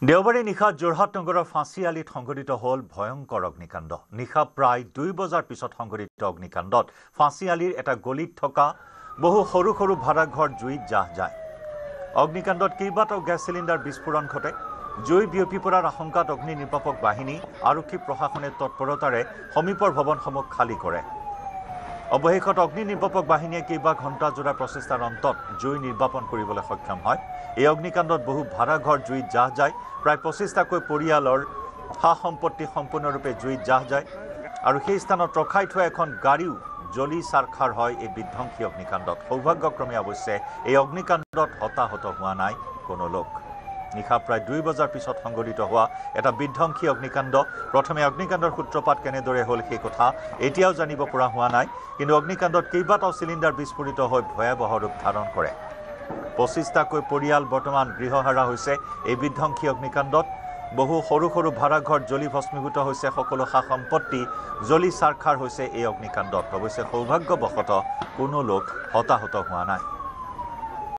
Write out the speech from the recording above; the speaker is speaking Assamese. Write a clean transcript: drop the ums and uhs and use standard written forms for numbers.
দেওবাৰে নিশা যোৰহাট নগৰৰ ফাঁচিআলিত সংঘটিত হ'ল ভয়ংকৰ অগ্নিকাণ্ড। নিশা প্ৰায় 2 বজাৰ পিছত সংঘটিত অগ্নিকাণ্ডত ফাঁচিআলিৰ এটা গলিত থকা বহু সৰু সৰু ভাড়াঘৰ জুইত জাহ যায়। অগ্নিকাণ্ডত কেইবাটাও গেছ চিলিণ্ডাৰ বিস্ফোৰণ ঘটে। জুই বিয়পি পৰাৰ আশংকাত অগ্নি নিৰ্বাপক বাহিনী আৰক্ষী প্ৰশাসনে তৎপৰতাৰে সমীপৰ ভৱনসমূহ খালী কৰে। অৱশেষত অগ্নি নিৰ্বাপক বাহিনীয়ে কেইবা ঘণ্টাজোৰা প্ৰচেষ্টাৰ অন্তত জুই নিৰ্বাপন কৰিবলৈ সক্ষম হয়। এই অগ্নিকাণ্ডত বহু ভাড়াঘৰ জুইত জাহ যায়। প্ৰায় 25টাকৈ পৰিয়ালৰ সা সম্পত্তি সম্পূৰ্ণৰূপে জুইত জাহ যায় আৰু সেই স্থানত ৰখাই থোৱা এখন গাড়ীও জ্বলি চাৰখাৰ হয় এই বিধ্বংসী অগ্নিকাণ্ডত। সৌভাগ্যক্ৰমে অৱশ্যে এই অগ্নিকাণ্ডত হতাহত হোৱা নাই কোনো লোক। নিশা প্ৰায় 2 বজাৰ পিছত সংঘটিত হোৱা এটা বিধ্বংসী অগ্নিকাণ্ড। প্ৰথমে অগ্নিকাণ্ডৰ সূত্ৰপাত কেনেদৰে হ'ল সেই কথা এতিয়াও জানিব পৰা হোৱা নাই, কিন্তু অগ্নিকাণ্ডত কেইবাটাও চিলিণ্ডাৰ বিস্ফোৰিত হৈ ভয়াৱহ ৰূপ ধাৰণ কৰে। 25টাকৈ পৰিয়াল বৰ্তমান গৃহহাৰা হৈছে এই বিধ্বংসী অগ্নিকাণ্ডত। বহু সৰু সৰু ভাড়াঘৰ জ্বলি ভস্মীভূত হৈছে, সকলো সা সম্পত্তি জ্বলি চাৰখাৰ হৈছে এই অগ্নিকাণ্ডত। অৱশ্যে সৌভাগ্যবশতঃ কোনো লোক হতাহত হোৱা নাই।